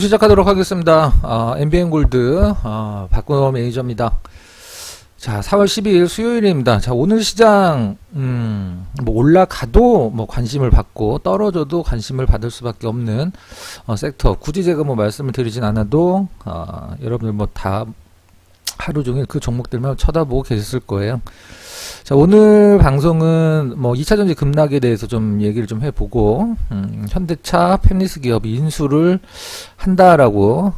시작하도록 하겠습니다. MBN 골드 박근호 매니저입니다. 자, 4월 12일 수요일입니다. 자, 오늘 시장 뭐 올라가도 뭐 관심을 받고 떨어져도 관심을 받을 수밖에 없는 섹터. 굳이 제가 뭐 말씀을 드리진 않아도 여러분들 뭐 다 하루 종일 그 종목들만 쳐다보고 계셨을 거예요. 자, 오늘 방송은 뭐 2차전지 급락에 대해서 좀 얘기를 좀 해보고 현대차 팹리스 기업이 인수를 한다라고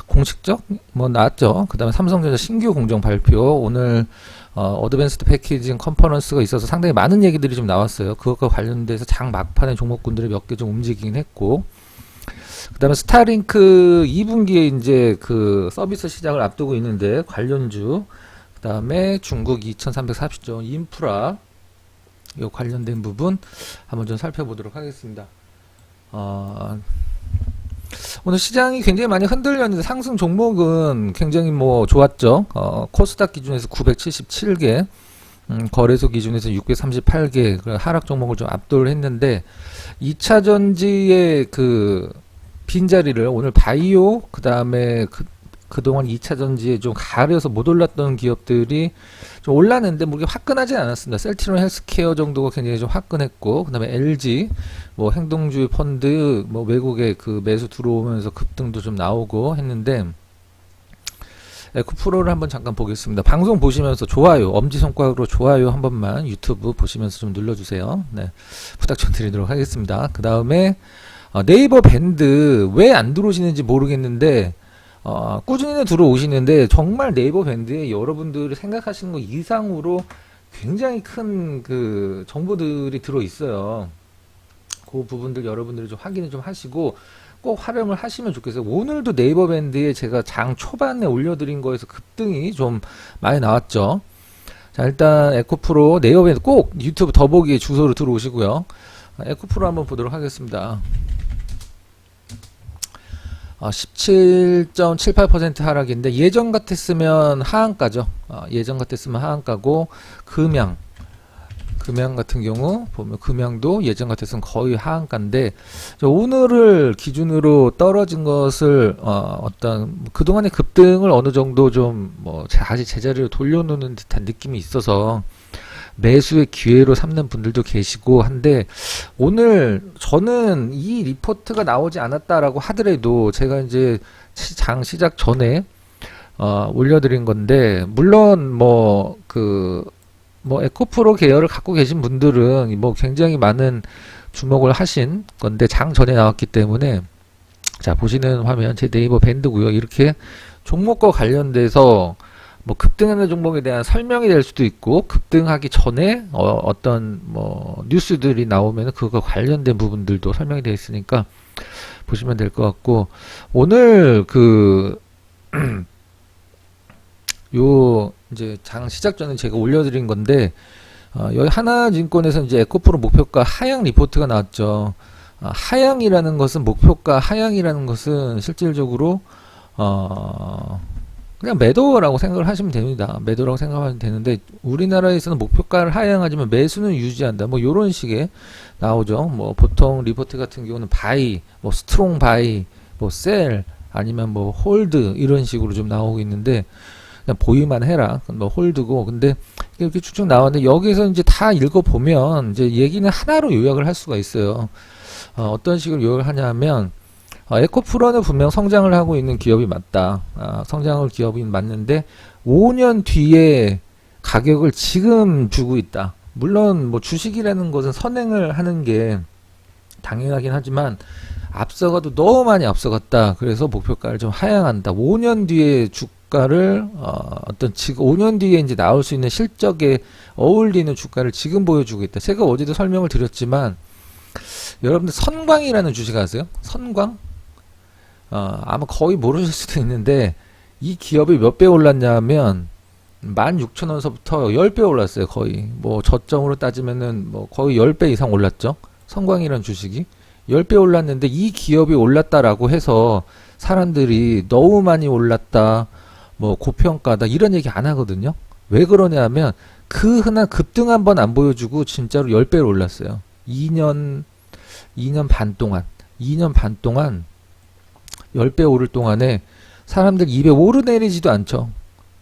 공식적 뭐 나왔죠. 그 다음에 삼성전자 신규 공정 발표, 오늘 어드밴스드 패키징 컨퍼런스가 있어서 상당히 많은 얘기들이 좀 나왔어요. 그것과 관련돼서 장 막판에 종목군들이 몇 개 좀 움직이긴 했고, 그 다음에 스타링크 2분기에 이제 그 서비스 시작을 앞두고 있는데 관련주, 그 다음에 중국 2340조 인프라 요 관련된 부분 한번 좀 살펴보도록 하겠습니다. 오늘 시장이 굉장히 많이 흔들렸는데 상승 종목은 굉장히 뭐 좋았죠. 코스닥 기준에서 977개, 거래소 기준에서 638개 하락 종목을 좀 압도를 했는데 2차전지의 그 빈자리를 오늘 바이오, 그 다음에 그동안 2차전지에 좀 가려서 못 올랐던 기업들이 좀 올랐는데 뭐 이게 화끈하지 않았습니다. 셀트리온 헬스케어 정도가 굉장히 좀 화끈했고, 그 다음에 LG, 뭐 행동주의 펀드, 뭐 외국에 그 매수 들어오면서 급등도 좀 나오고 했는데, 에코프로를 한번 잠깐 보겠습니다. 방송 보시면서 좋아요, 엄지손가락으로 좋아요 한 번만 유튜브 보시면서 좀 눌러주세요. 네, 부탁 좀 드리도록 하겠습니다. 그 다음에 네이버 밴드 왜 안 들어오시는지 모르겠는데, 꾸준히 들어오시는데 정말 네이버 밴드에 여러분들이 생각하시는 것 이상으로 굉장히 큰 그 정보들이 들어 있어요. 그 부분들 여러분들이 좀 확인을 좀 하시고 꼭 활용을 하시면 좋겠어요. 오늘도 네이버 밴드에 제가 장 초반에 올려드린 거에서 급등이 좀 많이 나왔죠. 자, 일단 에코프로 네이버 밴드 꼭 유튜브 더보기에 주소로 들어오시고요. 에코프로 한번 보도록 하겠습니다. 17.78% 하락인데 예전 같았으면 하한가죠. 예전 같았으면 하한가고, 금양 같은 경우 보면 금양도 예전 같았으면 거의 하한가인데, 오늘을 기준으로 떨어진 것을 어떤 그동안의 급등을 어느 정도 좀 뭐 다시 제자리로 돌려놓는 듯한 느낌이 있어서 매수의 기회로 삼는 분들도 계시고 한데, 오늘 저는 이 리포트가 나오지 않았다라고 하더라도 제가 이제 장 시작 전에 올려드린 건데, 물론 뭐 에코프로 계열을 갖고 계신 분들은 뭐 굉장히 많은 주목을 하신 건데 장 전에 나왔기 때문에, 자, 보시는 화면 제 네이버 밴드고요. 이렇게 종목과 관련돼서 뭐 급등하는 종목에 대한 설명이 될 수도 있고, 급등하기 전에 어떤 뭐 뉴스들이 나오면 그거 관련된 부분들도 설명이 되어 있으니까 보시면 될 것 같고, 오늘 요 이제 장 시작 전에 제가 올려드린 건데, 여기 하나증권에서 이제 에코프로 목표가 하향 리포트가 나왔죠. 하향이라는 것은, 목표가 하향이라는 것은 실질적으로 그냥 매도라고 생각을 하시면 됩니다. 매도라고 생각하면 되는데, 우리나라에서는 목표가를 하향하지만 매수는 유지한다, 뭐 요런 식의 나오죠. 뭐 보통 리포트 같은 경우는 바이, 뭐 스트롱 바이, 뭐 셀, 아니면 뭐 홀드 이런 식으로 좀 나오고 있는데, 그냥 보유만 해라, 뭐 홀드고. 근데 이렇게 쭉쭉 나왔는데 여기서 이제 다 읽어보면 이제 얘기는 하나로 요약을 할 수가 있어요. 어떤 식으로 요약을 하냐면, 에코프로는 분명 성장을 하고 있는 기업이 맞다. 성장을 기업이 맞는데 5년 뒤에 가격을 지금 주고 있다. 물론 뭐 주식이라는 것은 선행을 하는 게 당연하긴 하지만 앞서가도 너무 많이 앞서갔다. 그래서 목표가를 좀 하향한다. 5년 뒤에 주가를 어떤 지금 5년 뒤에 이제 나올 수 있는 실적에 어울리는 주가를 지금 보여주고 있다. 제가 어제도 설명을 드렸지만, 여러분들 선광이라는 주식 아세요? 선광? 아마 거의 모르실 수도 있는데, 이 기업이 몇 배 올랐냐면 16,000원서부터 10배 올랐어요. 거의 뭐 저점으로 따지면은 뭐 거의 10배 이상 올랐죠. 선광이라는 주식이 10배 올랐는데, 이 기업이 올랐다라고 해서 사람들이 너무 많이 올랐다, 뭐 고평가다 이런 얘기 안 하거든요. 왜 그러냐면 그 흔한 급등 한번 안 보여주고 진짜로 10배로 올랐어요. 2년 반 동안 10배 오를 동안에 사람들 입에 오르내리지도 않죠.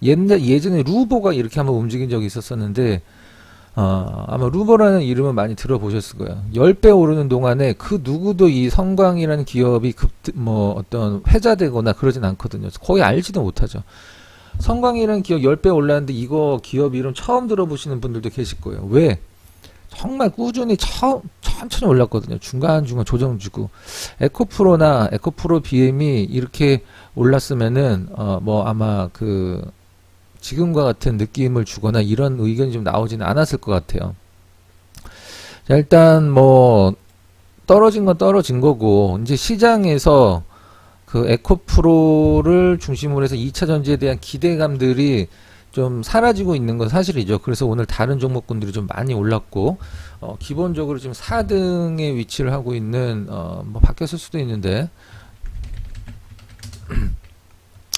예전에 루보가 이렇게 한번 움직인 적이 있었었는데, 아마 루버라는 이름은 많이 들어보셨을 거예요. 10배 오르는 동안에 그 누구도 이 성광이라는 기업이 어떤 회자되거나 그러진 않거든요. 거의 알지도 못하죠. 성광이라는 기업 10배 올랐는데 이거 기업 이름 처음 들어보시는 분들도 계실 거예요. 왜? 정말 꾸준히 천천히 올랐거든요. 중간중간 조정 주고. 에코프로나 에코프로 BM이 이렇게 올랐으면은, 아마 지금과 같은 느낌을 주거나 이런 의견이 좀 나오지는 않았을 것 같아요. 자, 일단 떨어진 건 떨어진 거고, 이제 시장에서 그 에코프로를 중심으로 해서 2차 전지에 대한 기대감들이 좀 사라지고 있는 건 사실이죠. 그래서 오늘 다른 종목군들이 좀 많이 올랐고, 기본적으로 지금 4등에 위치를 하고 있는, 바뀌었을 수도 있는데,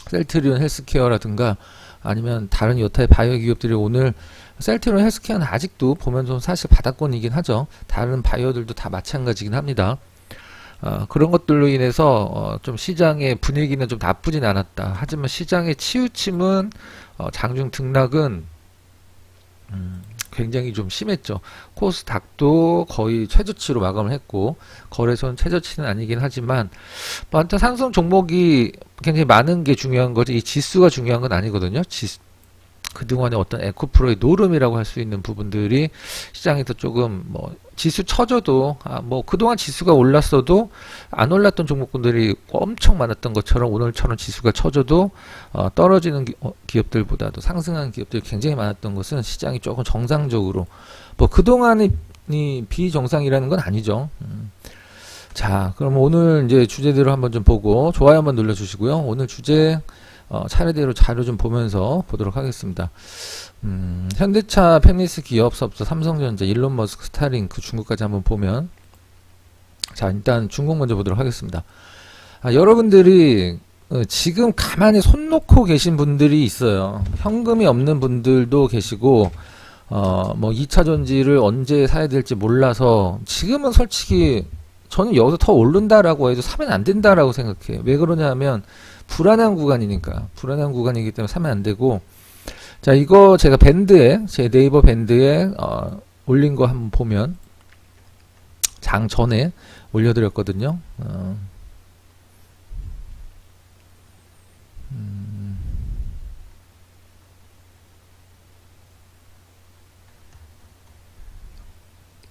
셀트리온 헬스케어라든가, 아니면 다른 여타의 바이오 기업들이 오늘 셀트리온 헬스케어는 아직도 보면 좀 사실 바닥권이긴 하죠. 다른 바이오들도 다 마찬가지긴 합니다. 그런 것들로 인해서 좀 시장의 분위기는 좀 나쁘진 않았다. 하지만 시장의 치우침은 장중 등락은 굉장히 좀 심했죠. 코스닥도 거의 최저치로 마감을 했고 거래소는 최저치는 아니긴 하지만 일단 상승 종목이 굉장히 많은 게 중요한 거지 이 지수가 중요한 건 아니거든요. 그동안의 어떤 에코프로의 노름이라고 할 수 있는 부분들이 시장에서 조금 지수 쳐져도 그동안 지수가 올랐어도 안 올랐던 종목군들이 엄청 많았던 것처럼 오늘처럼 지수가 쳐져도 떨어지는 기업들보다도 상승하는 기업들이 굉장히 많았던 것은 시장이 조금 정상적으로 그동안이 비정상이라는 건 아니죠. 자, 그럼 오늘 이제 주제대로 한번 좀 보고 좋아요 한번 눌러주시고요. 오늘 주제 차례대로 자료 좀 보면서 보도록 하겠습니다. 현대차, 펜리스 기업사업소, 삼성전자, 일론 머스크, 스타링크, 중국까지 한번 보면 자 일단 중국 먼저 보도록 하겠습니다. 여러분들이 지금 가만히 손 놓고 계신 분들이 있어요. 현금이 없는 분들도 계시고 2차 전지를 언제 사야 될지 몰라서 지금은 솔직히 저는 여기서 더 오른다라고 해도 사면 안 된다라고 생각해요. 왜 그러냐 하면 불안한 구간이니까. 불안한 구간이기 때문에 사면 안 되고. 자, 이거 제가 제 네이버 밴드에 올린 거 한번 보면 장 전에 올려드렸거든요.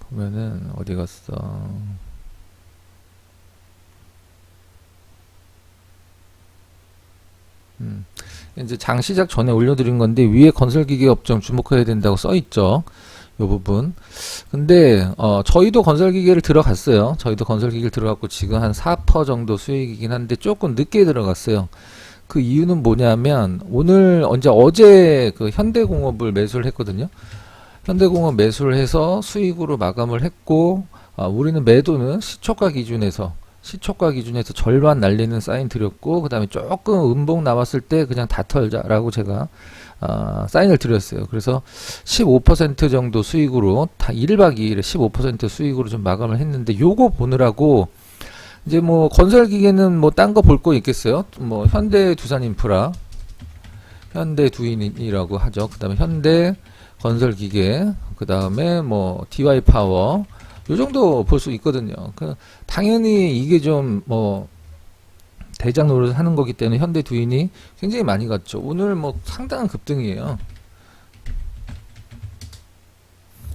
보면은 어디 갔어? 이제 장 시작 전에 올려드린 건데 위에 건설기계 업종 주목해야 된다고 써있죠. 요 부분. 근데 저희도 건설기계를 들어갔어요. 저희도 건설기계를 들어갔고 지금 한 4% 정도 수익이긴 한데 조금 늦게 들어갔어요. 그 이유는 뭐냐면 오늘 어제 그 현대공업을 매수를 했거든요. 현대공업 매수를 해서 수익으로 마감을 했고 우리는 매도는 시초가 기준에서 절반 날리는 사인 드렸고 그 다음에 조금 음봉 남았을 때 그냥 다 털자라고 제가 사인을 드렸어요. 그래서 15% 정도 수익으로 다 1박 2일에 15% 수익으로 좀 마감을 했는데 요거 보느라고 이제 건설기계는 딴 거 볼 거 있겠어요? 현대두산인프라 현대두인이라고 하죠. 그 다음에 현대건설기계 그 다음에 DY파워 요 정도 볼 수 있거든요. 당연히 이게 좀 대장 노릇을 하는 거기 때문에 현대두인이 굉장히 많이 갔죠. 오늘 상당한 급등이에요.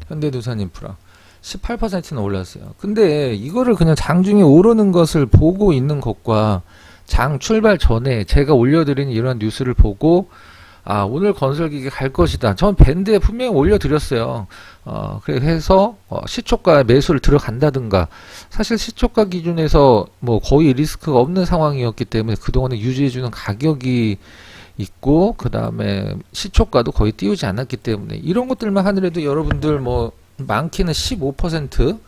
현대두산인프라 18%나 올랐어요. 근데 이거를 그냥 장중에 오르는 것을 보고 있는 것과 장 출발 전에 제가 올려드린 이러한 뉴스를 보고 오늘 건설기계 갈 것이다. 전 밴드에 분명히 올려드렸어요. 그래서 시초가 매수를 들어간다든가 사실 시초가 기준에서 거의 리스크가 없는 상황이었기 때문에 그동안에 유지해주는 가격이 있고 그 다음에 시초가도 거의 띄우지 않았기 때문에 이런 것들만 하더라도 여러분들 많게는 15%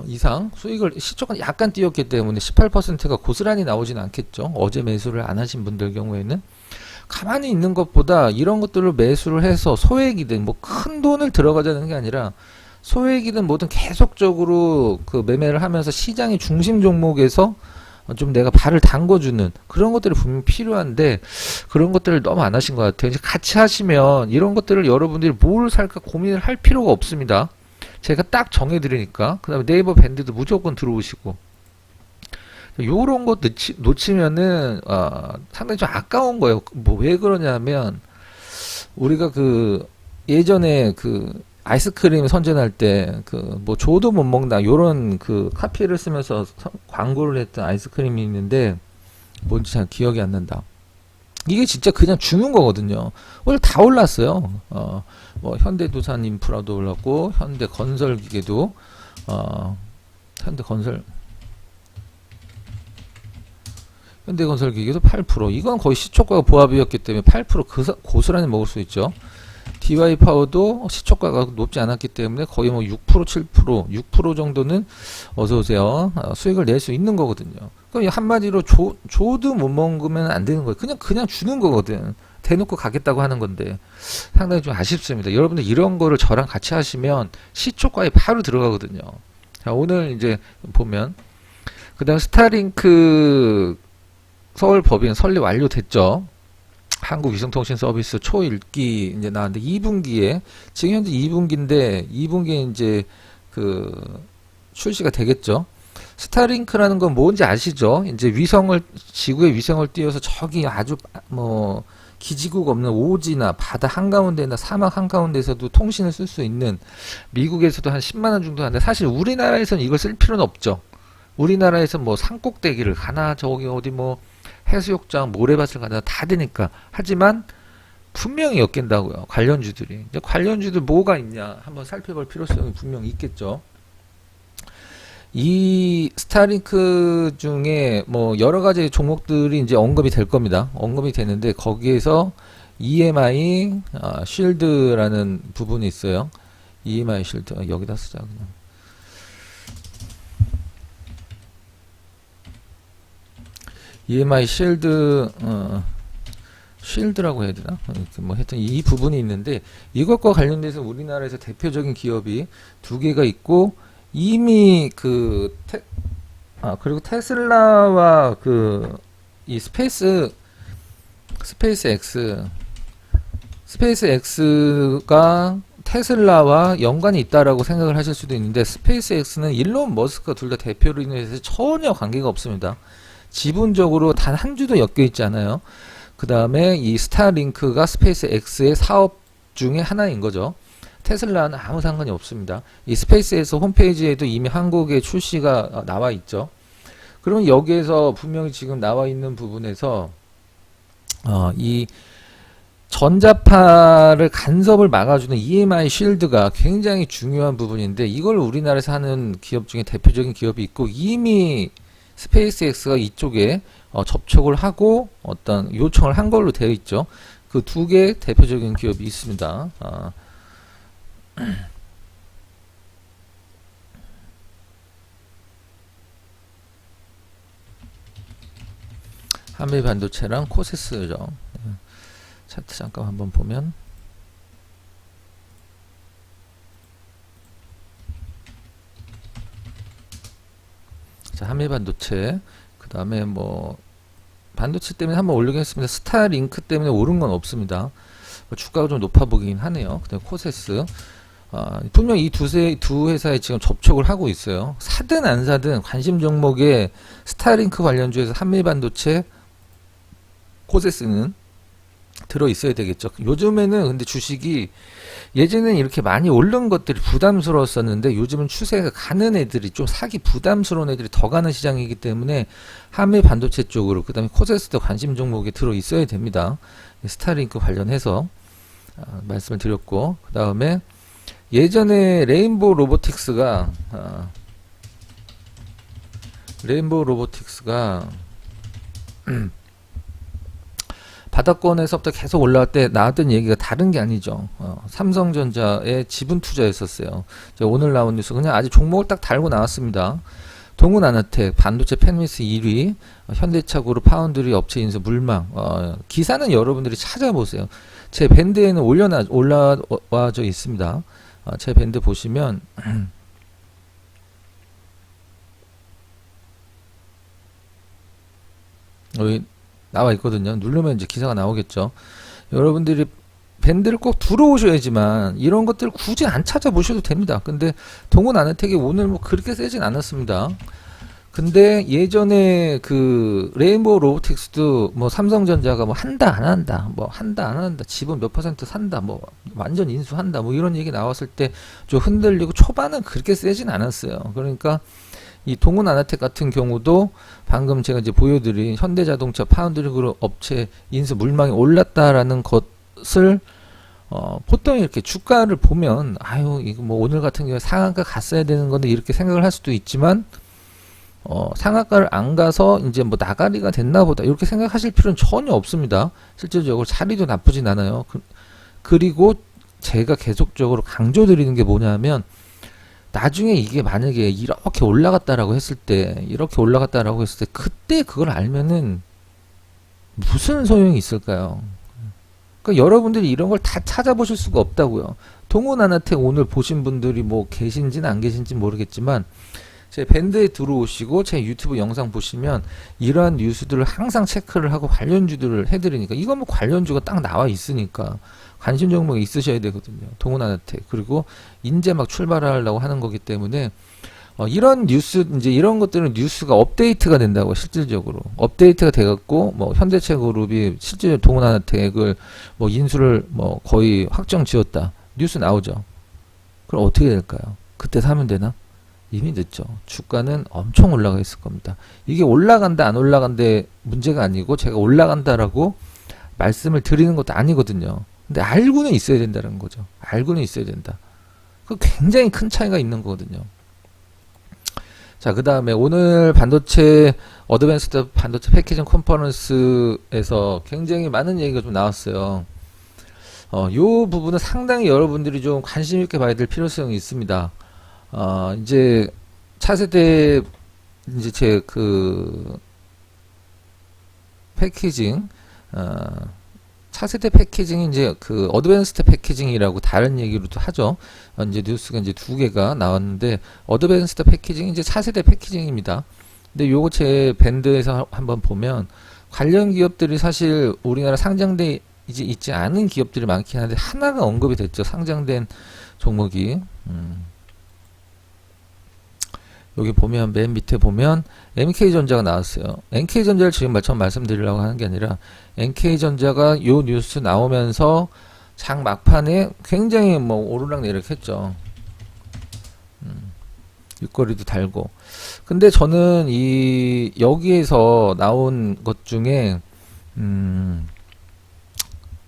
이상 수익을 시초가 약간 띄웠기 때문에 18%가 고스란히 나오진 않겠죠. 어제 매수를 안 하신 분들 경우에는 가만히 있는 것보다 이런 것들을 매수를 해서 소액이든 큰 돈을 들어가자는 게 아니라 소액이든 뭐든 계속적으로 그 매매를 하면서 시장의 중심 종목에서 좀 내가 발을 담궈주는 그런 것들이 분명히 필요한데 그런 것들을 너무 안 하신 것 같아요. 이제 같이 하시면 이런 것들을 여러분들이 뭘 살까 고민을 할 필요가 없습니다. 제가 딱 정해드리니까. 그 다음에 네이버 밴드도 무조건 들어오시고 요런 거 놓치면은 상당히 좀 아까운 거예요. 뭐 왜 그러냐면 우리가 그 예전에 그 아이스크림 선전할 때 그 뭐 줘도 못 먹나 요런 그 카피를 쓰면서 광고를 했던 아이스크림이 있는데 뭔지 잘 기억이 안 난다. 이게 진짜 그냥 주는 거거든요. 오늘 다 올랐어요. 뭐 현대두산 인프라도 올랐고 현대건설기계도 현대건설 현대건설기계도 8%. 이건 거의 시초가가 보합이었기 때문에 8% 고스란히 먹을 수 있죠. DY파워도 시초가가 높지 않았기 때문에 거의 뭐 6%, 7%, 6% 정도는 어서오세요. 수익을 낼 수 있는 거거든요. 그럼 한마디로 줘도 못 먹으면 안 되는 거예요. 그냥 주는 거거든. 대놓고 가겠다고 하는 건데 상당히 좀 아쉽습니다. 여러분들 이런 거를 저랑 같이 하시면 시초가에 바로 들어가거든요. 자, 오늘 이제 보면 그 다음 스타링크 서울 법인 설립 완료됐죠. 한국위성통신 서비스 초읽기 이제 나왔는데 2분기에 지금 현재 2분기인데 2분기에 이제 그 출시가 되겠죠. 스타링크라는 건 뭔지 아시죠? 이제 지구에 위성을 띄워서 저기 아주 뭐 기지국 없는 오지나 바다 한가운데나 사막 한가운데서도 통신을 쓸 수 있는 미국에서도 한 10만 원 정도 하는데 사실 우리나라에서는 이걸 쓸 필요는 없죠. 우리나라에서 뭐 산꼭대기를 가나 저기 어디 뭐 해수욕장 모래밭을 가나 다 되니까. 하지만 분명히 엮인다고요. 관련주들이. 이제 관련주들 뭐가 있냐 한번 살펴볼 필요성이 분명히 있겠죠. 이 스타링크 중에 뭐 여러 가지 종목들이 이제 언급이 될 겁니다. 언급이 되는데 거기에서 EMI 쉴드라는 부분이 있어요. EMI 쉴드 여기다 쓰자 그냥. EMI 쉴드라고 해야 되나? 뭐 하여튼 이 부분이 있는데 이것과 관련돼서 우리나라에서 대표적인 기업이 두 개가 있고 이미 그리고 테슬라와 이 스페이스X가 테슬라와 연관이 있다라고 생각을 하실 수도 있는데 스페이스X는 일론 머스크가 둘 다 대표로 인해서 전혀 관계가 없습니다. 지분적으로 단 한 주도 엮여 있지 않아요. 그 다음에 이 스타링크가 스페이스X의 사업 중에 하나인 거죠. 테슬라는 아무 상관이 없습니다. 이 스페이스X 홈페이지에도 이미 한국에 출시가 나와 있죠. 그러면 여기에서 분명히 지금 나와 있는 부분에서 이 전자파를 간섭을 막아주는 EMI 쉴드가 굉장히 중요한 부분인데 이걸 우리나라에서 하는 기업 중에 대표적인 기업이 있고 이미 스페이스X가 이쪽에 접촉을 하고 어떤 요청을 한 걸로 되어 있죠. 그 두 개 대표적인 기업이 있습니다. 한미반도체랑 코세스죠. 차트 잠깐 한번 보면 자, 한미반도체 그 다음에 뭐 반도체 때문에 한번 올리긴 했습니다. 스타링크 때문에 오른 건 없습니다. 주가가 좀 높아 보이긴 하네요. 그 다음에 코세스 분명 이 두 회사에 지금 접촉을 하고 있어요. 사든 안 사든 관심 종목에 스타링크 관련주에서 한미반도체 코세스는 들어 있어야 되겠죠. 요즘에는 근데 주식이 예전에는 이렇게 많이 오른 것들이 부담스러웠었는데 요즘은 추세가 가는 애들이 좀 사기 부담스러운 애들이 더 가는 시장이기 때문에 한미 반도체 쪽으로 그 다음에 코세스도 관심 종목에 들어 있어야 됩니다. 스타링크 관련해서 말씀을 드렸고 그 다음에 예전에 레인보우 로보틱스가 바닥권에서부터 계속 올라올 때 나왔던 얘기가 다른 게 아니죠. 삼성전자의 지분 투자였었어요. 오늘 나온 뉴스 그냥 아직 종목을 딱 달고 나왔습니다. 동훈아나텍 반도체 팬미스 1위, 현대차그룹 파운드리 업체 인수 물망. 기사는 여러분들이 찾아보세요. 제 밴드에는 올라와져 있습니다. 제 밴드 보시면 여기 나와 있거든요. 누르면 이제 기사가 나오겠죠. 여러분들이 밴드를 꼭 들어오셔야지만 이런 것들 굳이 안 찾아보셔도 됩니다. 근데 동원 아나텍이 오늘 뭐 그렇게 세진 않았습니다. 근데 예전에 그 레인보우 로보틱스도 뭐 삼성전자가 뭐 한다 안 한다 뭐 한다 안 한다 지분 몇 퍼센트 산다 뭐 완전 인수한다 뭐 이런 얘기 나왔을 때 좀 흔들리고 초반은 그렇게 세진 않았어요. 그러니까 이 동원 아나텍 같은 경우도 방금 제가 이제 보여드린 현대자동차 파운드리 그룹 업체 인수 물망이 올랐다라는 것을 보통 이렇게 주가를 보면 아유 이거 뭐 오늘 같은 경우에 상한가 갔어야 되는 건데 이렇게 생각을 할 수도 있지만 상한가를 안 가서 이제 뭐 나가리가 됐나 보다 이렇게 생각하실 필요는 전혀 없습니다. 실질적으로 자리도 나쁘진 않아요. 그리고 제가 계속적으로 강조드리는 게 뭐냐면 나중에 이게 만약에 이렇게 올라갔다라고 했을 때 그때 그걸 알면은 무슨 소용이 있을까요? 그러니까 여러분들이 이런 걸 다 찾아보실 수가 없다고요. 동원 아나텍 오늘 보신 분들이 뭐 계신지는 안 계신지 모르겠지만 제 밴드에 들어오시고 제 유튜브 영상 보시면 이러한 뉴스들을 항상 체크를 하고 관련주들을 해드리니까 이건 뭐 관련주가 딱 나와 있으니까 관심 종목이 있으셔야 되거든요. 동원 아나텍 그리고 이제 막 출발하려고 하는 거기 때문에 이런 뉴스 이제 이런 것들은 뉴스가 업데이트가 된다고 실질적으로 업데이트가 돼갖고 뭐 현대차그룹이 실제 동원 아나텍을 뭐 인수를 뭐 거의 확정 지었다 뉴스 나오죠. 그럼 어떻게 될까요? 그때 사면 되나? 이미 늦죠. 주가는 엄청 올라가 있을 겁니다. 이게 올라간다 안 올라간다 문제가 아니고 제가 올라간다라고 말씀을 드리는 것도 아니거든요. 근데 알고는 있어야 된다는 거죠. 알고는 있어야 된다. 그 굉장히 큰 차이가 있는 거거든요. 자, 그 다음에 오늘 반도체 어드밴스드 반도체 패키징 컨퍼런스에서 굉장히 많은 얘기가 좀 나왔어요. 요 부분은 상당히 여러분들이 좀 관심 있게 봐야 될 필요성이 있습니다. 이제 차세대 이제 제 그 패키징 차세대 패키징이 이제 그 어드밴스드 패키징이라고 다른 얘기로도 하죠. 이제 뉴스가 이제 두 개가 나왔는데 어드밴스드 패키징이 이제 차세대 패키징입니다. 근데 요거 제 밴드에서 한번 보면 관련 기업들이 사실 우리나라 상장돼 있지 않은 기업들이 많긴 한데 하나가 언급이 됐죠. 상장된 종목이. 여기 보면 맨 밑에 보면 MK전자가 나왔어요. NK전자를 지금 처음 말씀드리려고 하는 게 아니라 NK전자가 요 뉴스 나오면서 장 막판에 굉장히 뭐 오르락내리락 했죠. 윗거리도 달고. 근데 저는 이 여기에서 나온 것 중에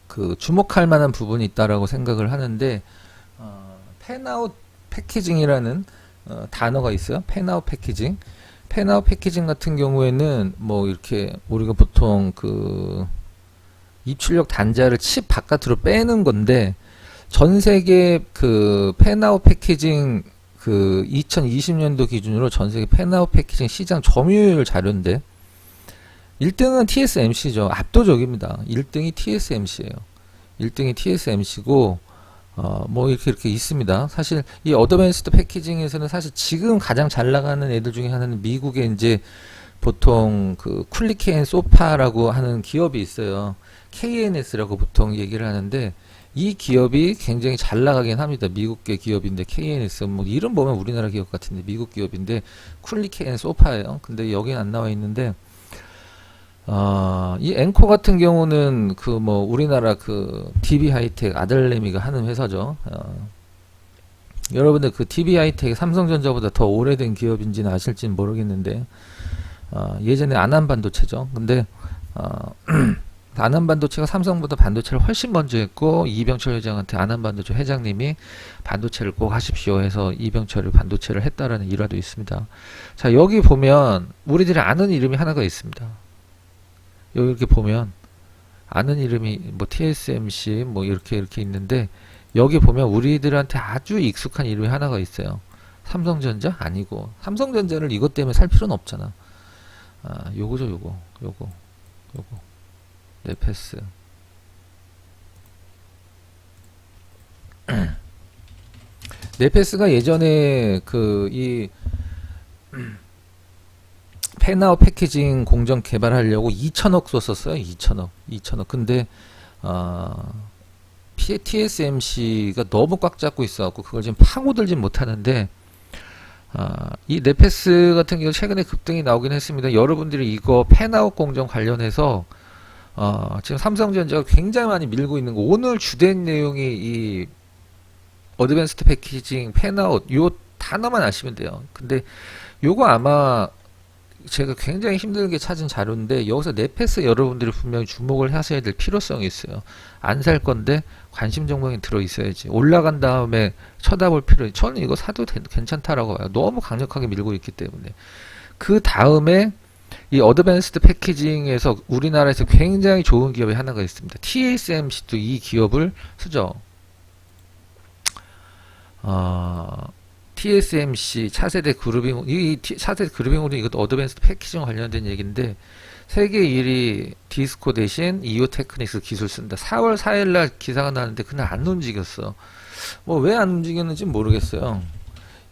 그 주목할 만한 부분이 있다라고 생각을 하는데 펜아웃 패키징이라는 단어가 있어요. 펜아웃 패키징. 펜아웃 패키징 같은 경우에는 뭐 이렇게 우리가 보통 그 입출력 단자를 칩 바깥으로 빼는 건데 전 세계 그 펜아웃 패키징 그 2020년도 기준으로 전 세계 펜아웃 패키징 시장 점유율 자료인데 1등은 TSMC죠. 압도적입니다. 1등이 TSMC예요. 1등이 TSMC고 뭐 이렇게 있습니다. 사실 이 어드밴스드 패키징에서는 사실 지금 가장 잘 나가는 애들 중에 하나는 미국의 이제 보통 그 쿨리케인 소파라고 하는 기업이 있어요. KNS라고 보통 얘기를 하는데 이 기업이 굉장히 잘 나가긴 합니다. 미국계 기업인데 KNS 뭐 이름 보면 우리나라 기업 같은데 미국 기업인데 쿨리케인 소파예요. 근데 여기는 안 나와 있는데 이 앵코 같은 경우는 그 뭐 우리나라 그 DB 하이텍 아들내미가 하는 회사죠. 여러분들 그 DB 하이텍이 삼성전자보다 더 오래된 기업인지는 아실지는 모르겠는데 예전에 아남반도체죠. 근데 아남반도체가 삼성보다 반도체를 훨씬 먼저 했고 이병철 회장한테 아남반도체 회장님이 반도체를 꼭 하십시오 해서 이병철이 반도체를 했다라는 일화도 있습니다. 자, 여기 보면 우리들이 아는 이름이 하나가 있습니다. 여기 이렇게 보면 아는 이름이 뭐 TSMC 뭐 이렇게 있는데 여기 보면 우리들한테 아주 익숙한 이름이 하나가 있어요. 삼성전자? 아니고 삼성전자를 이것 때문에 살 필요는 없잖아. 요거죠. 요거 네페스. 네페스가 예전에 그 이 펜아웃 패키징 공정 개발하려고 2천억 썼었어요. 2천억. 근데 TSMC가 너무 꽉 잡고 있어갖고 그걸 지금 파고들진 못하는데, 이 네페스 같은 경우 최근에 급등이 나오긴 했습니다. 여러분들이 이거 펜아웃 공정 관련해서 지금 삼성전자가 굉장히 많이 밀고 있는 거, 오늘 주된 내용이 이 어드밴스드 패키징 펜아웃 요 단어만 아시면 돼요. 근데 요거 아마 제가 굉장히 힘들게 찾은 자료인데, 여기서 네페스 여러분들이 분명히 주목을 하셔야 될 필요성이 있어요. 안 살 건데 관심 종목이 들어 있어야지. 올라간 다음에 쳐다볼 필요. 저는 이거 사도 괜찮다라고 봐요. 너무 강력하게 밀고 있기 때문에. 그 다음에 이 어드밴스드 패키징에서 우리나라에서 굉장히 좋은 기업이 하나가 있습니다. TSMC도 이 기업을 쓰죠. TSMC 차세대 그루빙, 이 차세대 그루빙으로 이것도 어드밴스드 패키징 관련된 얘기인데, 세계 1위 디스코 대신 이오 테크닉스 기술 쓴다. 4월 4일날 기사가 나는데 그날 안 움직였어. 뭐 왜 안 움직였는지 모르겠어요.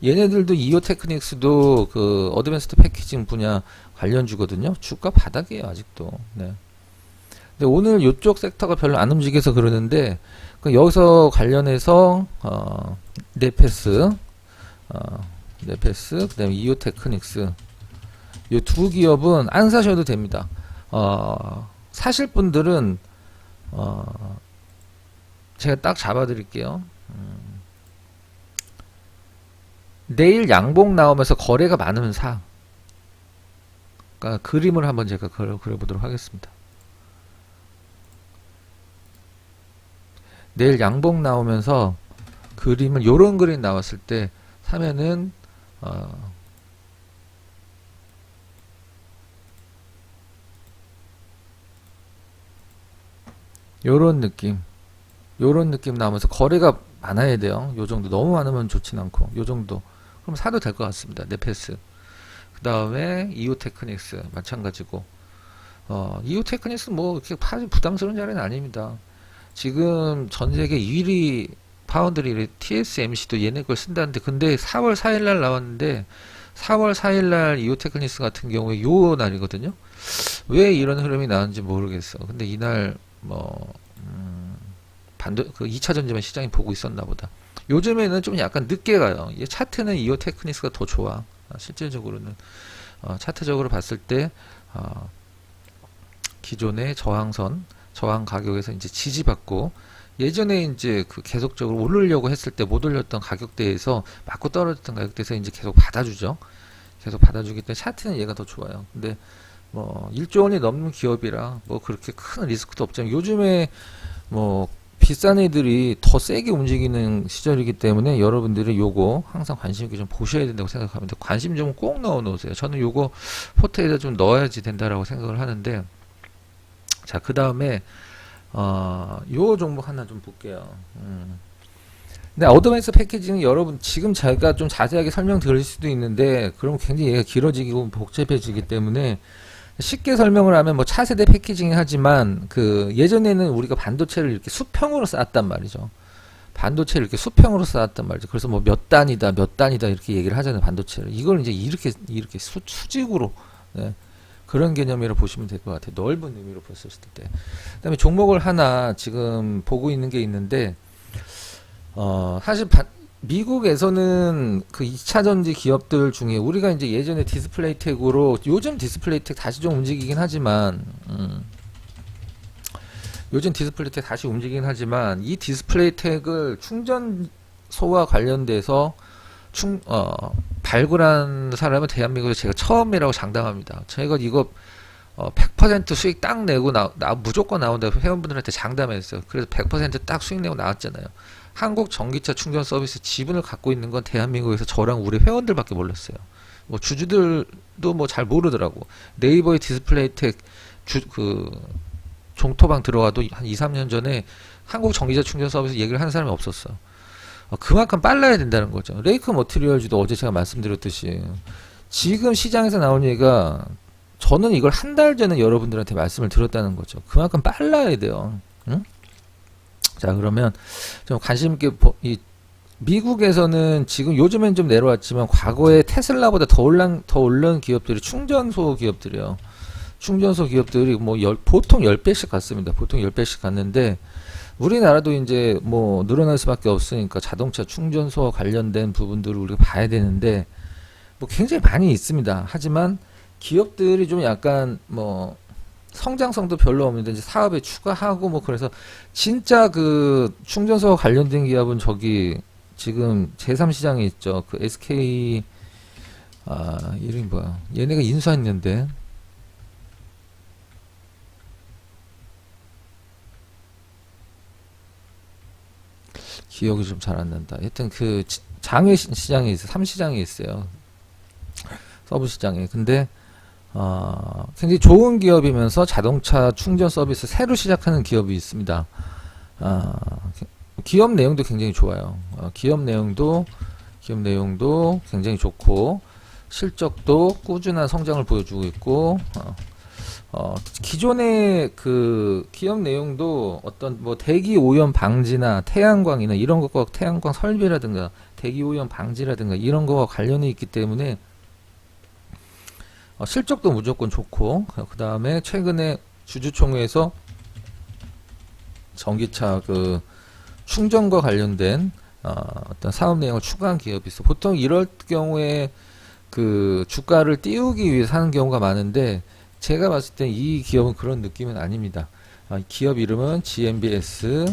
얘네들도 이오 테크닉스도 그 어드밴스드 패키징 분야 관련주거든요. 주가 바닥이에요 아직도. 네. 근데 오늘 이쪽 섹터가 별로 안 움직여서 그러는데, 여기서 관련해서 네페스, 그다음에 이오 테크닉스, 이 두 기업은 안 사셔도 됩니다. 사실 분들은 제가 딱 잡아드릴게요. 내일 양봉 나오면서 거래가 많으면 사. 그러니까 그림을 한번 제가 그려보도록 하겠습니다. 내일 양봉 나오면서 그림을, 요런 그림 나왔을 때 사면은 요런 느낌 나오면서 거래가 많아야 돼요. 요 정도. 너무 많으면 좋진 않고 요 정도. 그럼 사도 될 것 같습니다. 네페스. 그 다음에 이오 테크닉스 마찬가지고. 이오 테크닉스 뭐 이렇게 부담스러운 자리는 아닙니다. 지금 전 세계 1위 파운드리 TSMC도 얘네 걸 쓴다는데, 근데 4월 4일날 나왔는데 4월 4일날 이오 테크닉스 같은 경우에 요 날이거든요. 왜 이런 흐름이 나왔는지 모르겠어. 근데 이날 뭐 그 2차 전지만 시장이 보고 있었나 보다. 요즘에는 좀 약간 늦게 가요. 이 차트는 이오 테크닉스가 더 좋아. 실질적으로는 차트적으로 봤을 때 기존의 저항 가격에서 이제 지지받고, 예전에 이제 그 계속적으로 오르려고 했을 때 못 올렸던 가격대에서 맞고 떨어졌던 가격대에서 이제 계속 받아주죠. 계속 받아주기 때문에 차트는 얘가 더 좋아요. 근데 뭐 1조 원이 넘는 기업이라 뭐 그렇게 큰 리스크도 없지만, 요즘에 뭐 비싼 애들이 더 세게 움직이는 시절이기 때문에 여러분들이 요거 항상 관심 있게 좀 보셔야 된다고 생각합니다. 관심 좀 꼭 넣어 놓으세요. 저는 요거 포트에다 좀 넣어야지 된다라고 생각을 하는데, 자, 그 다음에 요 종목 하나 좀 볼게요. 근데 어드밴스 패키징은 여러분 지금 제가 좀 자세하게 설명드릴 수도 있는데, 그럼 굉장히 얘가 길어지고 복잡해지기 때문에 쉽게 설명을 하면 뭐 차세대 패키징 하지만, 그 예전에는 우리가 반도체를 이렇게 수평으로 쌓았단 말이죠. 반도체를 이렇게 수평으로 쌓았단 말이죠. 그래서 뭐 몇 단이다 이렇게 얘기를 하잖아요. 반도체를. 이걸 이제 이렇게 수직으로, 네. 그런 개념으로 보시면 될 것 같아요. 넓은 의미로 봤을 때. 그 다음에 종목을 하나 지금 보고 있는 게 있는데, 사실 미국에서는 그 2차 전지 기업들 중에 우리가 이제 예전에 디스플레이텍으로, 요즘 디스플레이텍 다시 좀 움직이긴 하지만, 이 디스플레이텍을 충전소와 관련돼서 발굴한 사람은 대한민국에서 제가 처음이라고 장담합니다. 제가 이거 100% 수익 딱 내고 무조건 나온다고 회원분들한테 장담했어요. 그래서 100% 딱 수익 내고 나왔잖아요. 한국 전기차 충전 서비스 지분을 갖고 있는 건 대한민국에서 저랑 우리 회원들밖에 몰랐어요. 뭐 주주들도 뭐 잘 모르더라고. 네이버의 디스플레이텍 종토방 들어와도 한 2, 3년 전에 한국 전기차 충전 서비스 얘기를 하는 사람이 없었어. 그만큼 빨라야 된다는 거죠. 레이크 머티리얼즈도 어제 제가 말씀드렸듯이 지금 시장에서 나온 얘기가, 저는 이걸 한 달 전에 여러분들한테 말씀을 드렸다는 거죠. 그만큼 빨라야 돼요. 응? 자, 그러면 좀 관심 있게 미국에서는 지금 요즘엔 좀 내려왔지만 과거에 테슬라보다 더 오른 기업들이 충전소 기업들이요. 충전소 기업들이 뭐 보통 10배씩 갔습니다. 보통 10배씩 갔는데 우리나라도 이제 뭐 늘어날 수밖에 없으니까 자동차 충전소와 관련된 부분들을 우리가 봐야 되는데 뭐 굉장히 많이 있습니다. 하지만 기업들이 좀 약간 뭐 성장성도 별로 없는데 이제 사업에 추가하고 뭐 그래서 진짜 그 충전소와 관련된 기업은 저기 지금 제3시장에 있죠. 그 SK 이름이 뭐야? 얘네가 인수했는데 기억이 좀 잘 안 난다. 하여튼 그 장외 시장에 있어요. 3시장에 있어요. 서브 시장에. 근데 굉장히 좋은 기업이면서 자동차 충전 서비스 새로 시작하는 기업이 있습니다. 어, 기업 내용도 굉장히 좋아요. 기업 내용도 굉장히 좋고 실적도 꾸준한 성장을 보여주고 있고 기존의 그 기업 내용도 어떤 뭐 대기 오염 방지나 태양광이나 이런 것과 태양광 설비라든가 대기 오염 방지라든가 이런 거와 관련이 있기 때문에 실적도 무조건 좋고 그 다음에 최근에 주주총회에서 전기차 그 충전과 관련된 어떤 사업 내용을 추가한 기업이 있어. 보통 이럴 경우에 그 주가를 띄우기 위해서 하는 경우가 많은데 제가 봤을 때 이 기업은 그런 느낌은 아닙니다. 기업 이름은 GMBS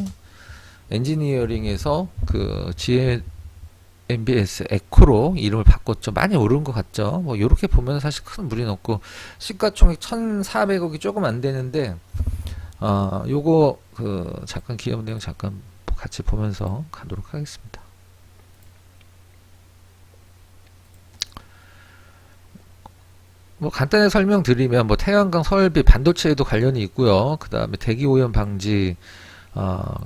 엔지니어링에서 그 GMBS 에코로 이름을 바꿨죠. 많이 오른 것 같죠. 뭐 이렇게 보면 사실 큰 무리는 없고 시가총액 1,400억이 조금 안 되는데 요거 그 잠깐 기업 내용 잠깐 같이 보면서 가도록 하겠습니다. 뭐 간단히 설명드리면 뭐 태양광 설비 반도체에도 관련이 있고요. 그 다음에 대기오염 방지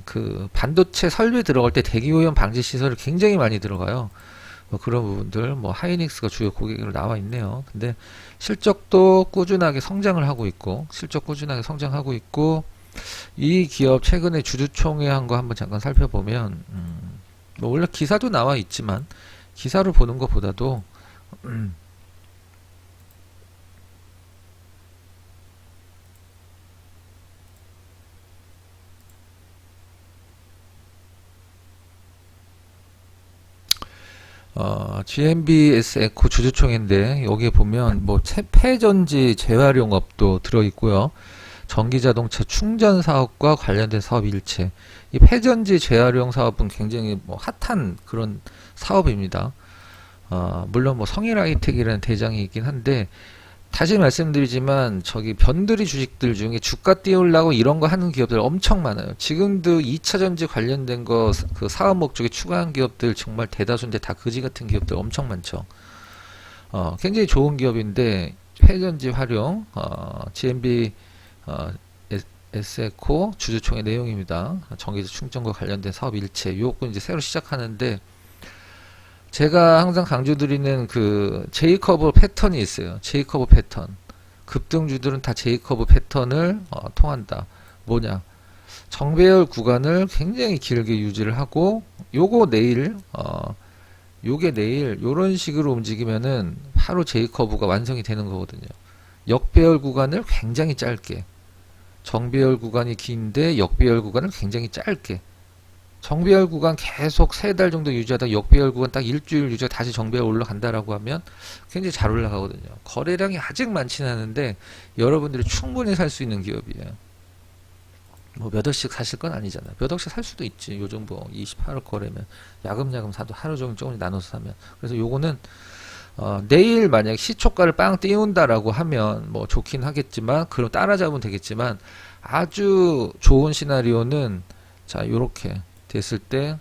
그 반도체 설비 들어갈 때 대기오염 방지 시설이 굉장히 많이 들어가요. 뭐 그런 부분들 뭐 하이닉스가 주요 고객으로 나와 있네요. 근데 실적도 꾸준하게 성장을 하고 있고 성장하고 있고 이 기업 최근에 주주총회 한 거 한번 잠깐 살펴보면 뭐 원래 기사도 나와 있지만 기사를 보는 것보다도 GMBS 에코 주주총회인데 여기에 보면 뭐 폐전지 재활용업도 들어있고요. 전기자동차 충전 사업과 관련된 사업 일체. 이 폐전지 재활용 사업은 굉장히 뭐 핫한 그런 사업입니다. 물론 뭐 성일 하이텍이라는 대장이 있긴 한데 다시 말씀드리지만 저기 변두리 주식들 중에 주가 띄우려고 이런 거 하는 기업들 엄청 많아요. 지금도 2차전지 관련된 거 그 사업 목적에 추가한 기업들 정말 대다수인데 다 그지 같은 기업들 엄청 많죠. 굉장히 좋은 기업인데 회전지 활용 GMB 에세코 주주총회 내용입니다. 전기차 충전과 관련된 사업 일체 요거 이제 새로 시작하는데 제가 항상 강조드리는 그 제이커브 패턴이 있어요. 제이커브 패턴. 급등주들은 다 제이커브 패턴을 통한다. 뭐냐? 정배열 구간을 굉장히 길게 유지를 하고 요거 내일 요게 내일 요런 식으로 움직이면은 바로 제이커브가 완성이 되는 거거든요. 역배열 구간을 굉장히 짧게 정배열 구간이 긴데 역배열 구간을 굉장히 짧게 정배열 구간 계속 3달 정도 유지하다 역배열 구간 딱 일주일 유지하다 다시 정배열 올라간다라고 하면 굉장히 잘 올라가거든요. 거래량이 아직 많지는 않은데 여러분들이 충분히 살 수 있는 기업이에요. 뭐 몇 억씩 사실 건 아니잖아요. 몇 억씩 살 수도 있지. 요즘 뭐 28억 거래면 야금야금 사도 하루 종일 조금 나눠서 사면. 그래서 요거는 내일 만약 시초가를 빵 띄운다라고 하면 뭐 좋긴 하겠지만 그럼 따라잡으면 되겠지만 아주 좋은 시나리오는 자 요렇게 됐을 때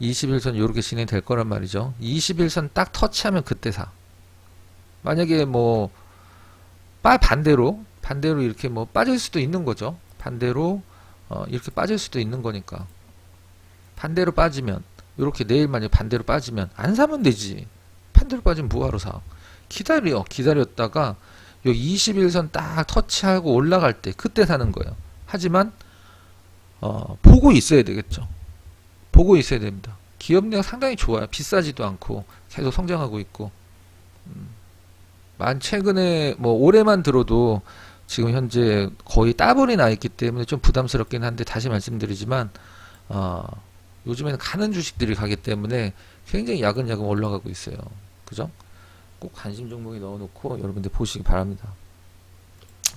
21선 요렇게 진행될 거란 말이죠. 21선 딱 터치하면 그때 사. 만약에 뭐 반대로 이렇게 뭐 빠질 수도 있는 거죠. 반대로 이렇게 빠질 수도 있는 거니까 반대로 빠지면 요렇게 내일 만약 반대로 빠지면 안 사면 되지. 반대로 빠지면 뭐하러 사. 기다렸다가 요 21선 딱 터치하고 올라갈 때 그때 사는 거예요. 하지만 보고 있어야 되겠죠. 보고 있어야 됩니다. 기업내가 상당히 좋아요. 비싸지도 않고 계속 성장하고 있고. 만 최근에 뭐 올해만 들어도 지금 현재 거의 더블이 나 있기 때문에 좀 부담스럽긴 한데 다시 말씀드리지만 요즘에는 가는 주식들이 가기 때문에 굉장히 야금야금 올라가고 있어요. 그죠? 꼭 관심 종목에 넣어놓고 여러분들 보시기 바랍니다.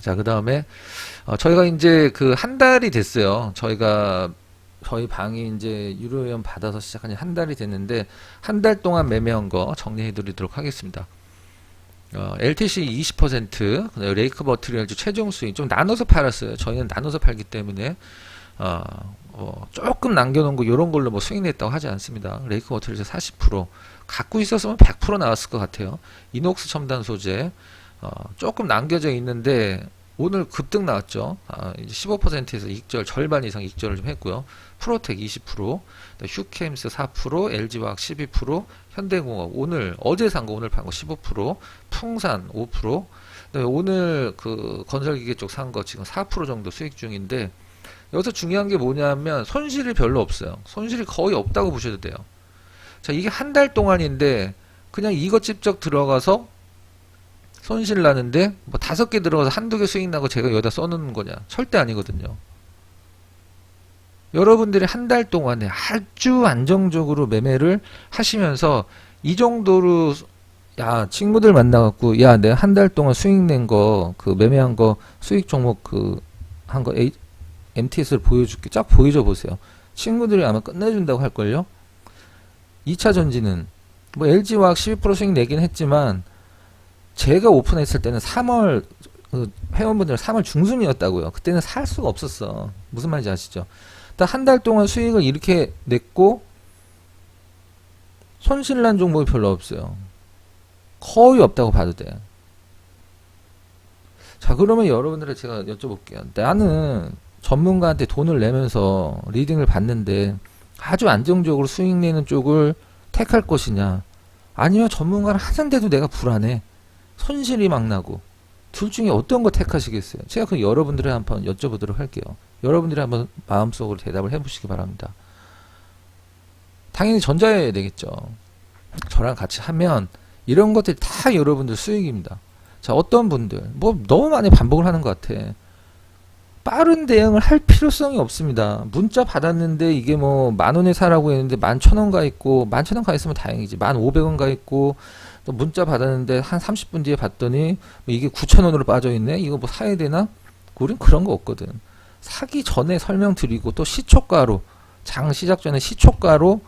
자, 그 다음에 저희가 이제 그 한 달이 됐어요. 저희 방이 이제 유료회원 받아서 시작한 지 한 달이 됐는데 한 달 동안 매매한 거 정리해 드리도록 하겠습니다. LTC 20%, 레이크 머티리얼즈 최종 수익 좀 나눠서 팔았어요. 저희는 나눠서 팔기 때문에 조금 남겨놓은 거 이런 걸로 뭐 수익 냈다고 하지 않습니다. 레이크 머티리얼즈 40% 갖고 있었으면 100% 나왔을 것 같아요. 이녹스 첨단 소재 조금 남겨져 있는데 오늘 급등 나왔죠. 이제 15%에서 익절 절반 이상 익절을 좀 했고요. 프로텍 20%, 휴케임스 4%, LG화학 12%, 현대공업 어제 산 거 오늘 판 거 15%, 풍산 5%, 오늘 그 건설기계 쪽 산 거 지금 4% 정도 수익 중인데 여기서 중요한 게 뭐냐면 손실이 별로 없어요. 손실이 거의 없다고 보셔도 돼요. 자, 이게 한 달 동안인데 그냥 이것 집적 들어가서 손실 나는데 뭐 5개 들어가서 한두 개 수익 나고 제가 여기다 써놓는 거냐? 절대 아니거든요. 여러분들이 한 달 동안에 아주 안정적으로 매매를 하시면서 이 정도로 야 친구들 만나갖고 야 내가 한 달 동안 수익 낸 거 그 매매한 거 수익 종목 그 한 거 MTS를 보여줄게 쫙 보여줘 보세요. 친구들이 아마 끝내준다고 할걸요. 2차 전지는 뭐 LG화학 12% 수익 내긴 했지만 제가 오픈했을 때는 3월 회원분들 3월 중순이었다고요. 그때는 살 수가 없었어. 무슨 말인지 아시죠? 딱 한 달 동안 수익을 이렇게 냈고 손실 난 종목이 별로 없어요. 거의 없다고 봐도 돼. 자, 그러면 여러분들의 제가 여쭤볼게요. 나는 전문가한테 돈을 내면서 리딩을 받는데 아주 안정적으로 수익 내는 쪽을 택할 것이냐, 아니면 전문가를 하는데도 내가 불안해, 손실이 막 나고, 둘 중에 어떤 거 택하시겠어요? 제가 그 여러분들을 한번 여쭤보도록 할게요. 여러분들이 한번 마음속으로 대답을 해보시기 바랍니다. 당연히 전자여야 되겠죠. 저랑 같이 하면 이런 것들이 다 여러분들 수익입니다. 자, 어떤 분들 뭐 너무 많이 반복을 하는 것 같아. 빠른 대응을 할 필요성이 없습니다. 문자 받았는데 이게 뭐 10,000원에 사라고 했는데 11,000원 가 있고, 11,000원 가 있으면 다행이지, 1,500원 가 있고, 또 문자 받았는데 한 30분 뒤에 봤더니 뭐 이게 9,000원으로 빠져 있네, 이거 뭐 사야 되나? 우린 그런 거 없거든. 사기 전에 설명드리고 또 시초가로, 장 시작 전에 시초가로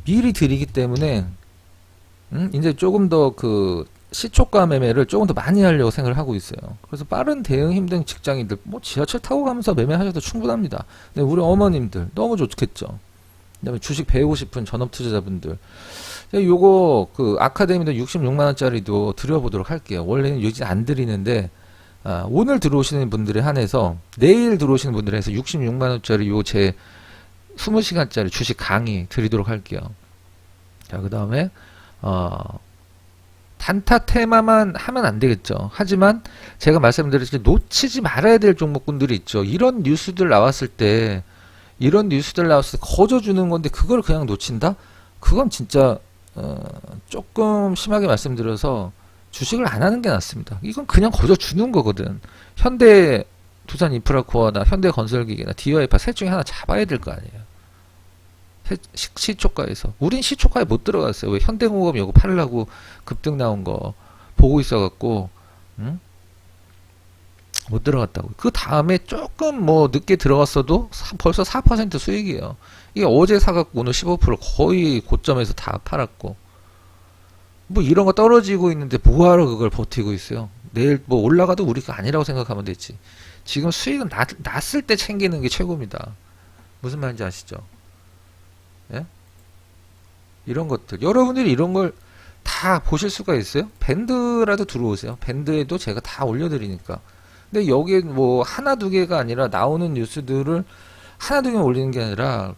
미리 드리기 때문에 이제 조금 더 그 시초가 매매를 조금 더 많이 하려고 생각을 하고 있어요. 그래서 빠른 대응 힘든 직장인들 뭐 지하철 타고 가면서 매매하셔도 충분합니다. 근데 우리 어머님들 너무 좋겠죠. 그다음에 주식 배우고 싶은 전업 투자자분들, 요거 그 아카데미도 66만원짜리도 드려보도록 할게요. 원래는 요즘 안 드리는데 오늘 들어오시는 분들에 한해서, 내일 들어오시는 분들에 한해서 66만원짜리 요 제 20시간짜리 주식 강의 드리도록 할게요. 자, 그 다음에 단타 테마만 하면 안 되겠죠. 하지만 제가 말씀드렸듯이 놓치지 말아야 될 종목군들이 있죠. 이런 뉴스들 나왔을 때 거저 주는 건데 그걸 그냥 놓친다? 그건 진짜 조금 심하게 말씀드려서 주식을 안 하는 게 낫습니다. 이건 그냥 거저 주는 거거든. 현대 두산 인프라코어나 현대 건설기계나 디어에파 셋 중에 하나 잡아야 될 거 아니에요. 시초가에서 우린 시초가에 못 들어갔어요. 왜? 현대공업 요거 팔려고 급등 나온 거 보고 있어갖고 못 들어갔다고. 그 다음에 조금 뭐 늦게 들어갔어도 벌써 4% 수익이에요. 이게 어제 사갖고 오늘 15% 거의 고점에서 다 팔았고, 뭐 이런 거 떨어지고 있는데 뭐하러 그걸 버티고 있어요. 내일 뭐 올라가도 우리가 아니라고 생각하면 되지. 지금 수익은 났을 때 챙기는 게 최고입니다. 무슨 말인지 아시죠? 예? 이런 것들 여러분들이 이런 걸 다 보실 수가 있어요. 밴드라도 들어오세요. 밴드에도 제가 다 올려드리니까. 근데 여기에 뭐 하나 두 개가 아니라 나오는 뉴스들을 하나 두 개만 올리는 게 아니라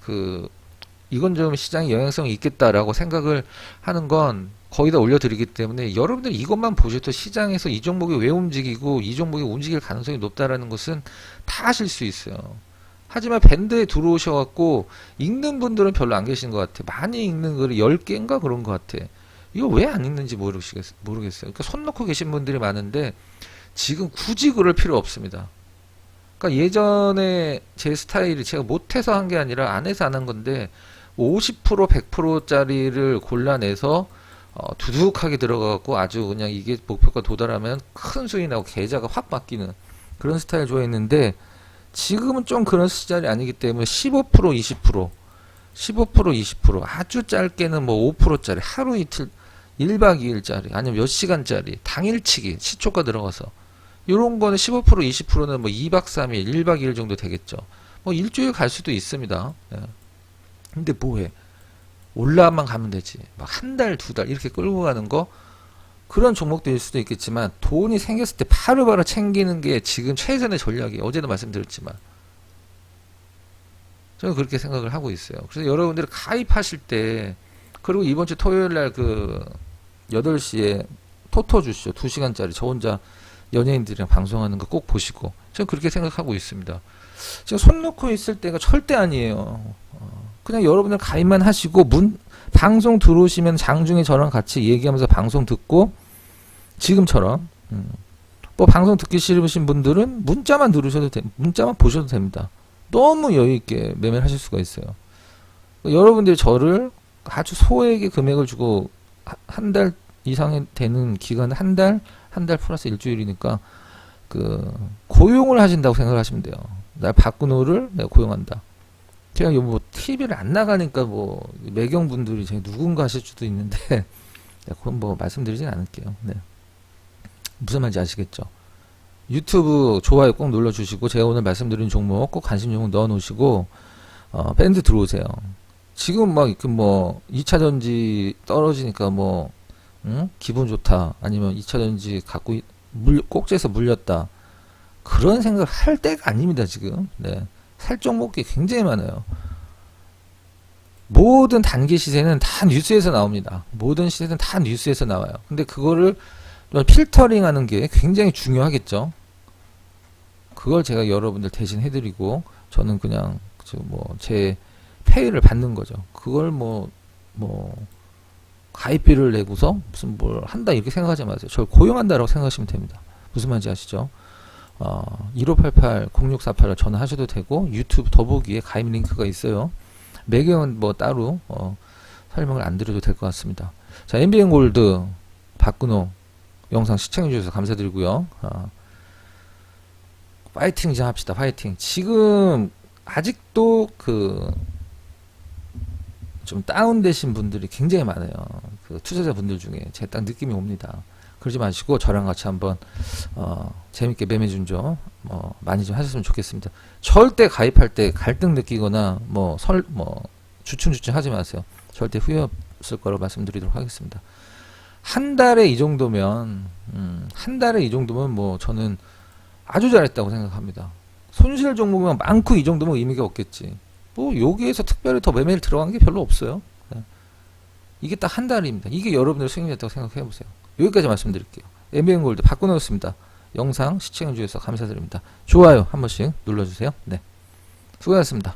이건 좀 시장에 영향성이 있겠다라고 생각을 하는 건 거의 다 올려드리기 때문에 여러분들 이것만 보셔도 시장에서 이 종목이 왜 움직이고 이 종목이 움직일 가능성이 높다라는 것은 다 아실 수 있어요. 하지만 밴드에 들어오셔갖고 읽는 분들은 별로 안 계신 것 같아. 많이 읽는 글이 10개인가 그런 것 같아. 이거 왜 안 읽는지 모르겠어요. 그러니까 손 놓고 계신 분들이 많은데 지금 굳이 그럴 필요 없습니다. 그러니까 예전에 제 스타일이 제가 못해서 한 게 아니라 안 해서 안 한 건데 50% 100%짜리를 골라내서 두둑하게 들어가갖고 아주 그냥 이게 목표가 도달하면 큰 수익 나고 계좌가 확 바뀌는 그런 스타일 좋아했는데 지금은 좀 그런 시절이 아니기 때문에 15% 20% 15% 20% 아주 짧게는 뭐 5%짜리 하루 이틀 1박 2일짜리 아니면 몇 시간짜리 당일치기 시초가 들어가서 요런 거는 15% 20%는 뭐 2박 3일 1박 2일 정도 되겠죠. 뭐 일주일 갈 수도 있습니다. 예. 근데 뭐해 올라만 가면 되지 막 한 달 두 달 이렇게 끌고 가는 거 그런 종목들일 수도 있겠지만 돈이 생겼을 때 바로바로 챙기는 게 지금 최선의 전략이에요. 어제도 말씀드렸지만 저는 그렇게 생각을 하고 있어요. 그래서 여러분들이 가입하실 때 그리고 이번 주 토요일 날 그 8시에 토토 주시죠. 2시간짜리 저 혼자 연예인들이랑 방송하는 거 꼭 보시고 저는 그렇게 생각하고 있습니다. 지금 손 놓고 있을 때가 절대 아니에요. 그냥 여러분들 가입만 하시고 방송 들어오시면 장중에 저랑 같이 얘기하면서 방송 듣고 지금처럼 뭐 방송 듣기 싫으신 분들은 문자만 문자만 보셔도 됩니다. 너무 여유있게 매매를 하실 수가 있어요. 여러분들이 저를 아주 소액의 금액을 주고 한 달 이상이 되는 기간 한 달 플러스 일주일이니까 그 고용을 하신다고 생각을 하시면 돼요. 날 박근호를 내가 고용한다. 제가 뭐 TV를 안 나가니까 뭐 매경분들이 제가 누군가 하실 수도 있는데 그건 뭐 말씀드리진 않을게요. 네. 무슨 말인지 아시겠죠? 유튜브 좋아요 꼭 눌러주시고 제가 오늘 말씀드린 종목 꼭 관심 종목 넣어놓으시고 밴드 들어오세요. 지금 막 뭐 2차전지 떨어지니까 뭐 기분 좋다 아니면 2차전지 갖고 꼭지에서 물렸다 그런 생각을 할 때가 아닙니다. 지금 네. 살 종목이 굉장히 많아요. 모든 단기 시세는 다 뉴스에서 나옵니다. 모든 시세는 다 뉴스에서 나와요. 근데 그거를 필터링 하는 게 굉장히 중요하겠죠. 그걸 제가 여러분들 대신 해드리고 저는 그냥 제 페이를 받는 거죠. 그걸 뭐 가입비를 내고서 무슨 뭘 한다 이렇게 생각하지 마세요. 저를 고용한다라고 생각하시면 됩니다. 무슨 말인지 아시죠? 1588-0648을 전화하셔도 되고 유튜브 더보기에 가입 링크가 있어요. 매경은 뭐 따로 설명을 안 드려도 될 것 같습니다. 자, MBN골드 박근호 영상 시청해 주셔서 감사드리고요. 파이팅 좀 합시다. 파이팅. 지금 아직도 좀 다운되신 분들이 굉장히 많아요. 그 투자자분들 중에 제가 딱 느낌이 옵니다. 그러지 마시고 저랑 같이 한번 재밌게 매매 준좀 많이 좀 하셨으면 좋겠습니다. 절대 가입할 때 갈등 느끼거나 주춤주춤 하지 마세요. 절대 후회 없을 거라고 말씀드리도록 하겠습니다. 한 달에 이 정도면 뭐 저는 아주 잘했다고 생각합니다. 손실 종목만 많고 이 정도면 의미가 없겠지. 뭐 여기에서 특별히 더 매매를 들어간 게 별로 없어요. 네. 이게 딱 한 달입니다. 이게 여러분들 수익이었다고 생각해 보세요. 여기까지 말씀드릴게요. MBN골드 바꿔놓았습니다. 영상 시청해 주셔서 감사드립니다. 좋아요 한 번씩 눌러주세요. 네, 수고하셨습니다.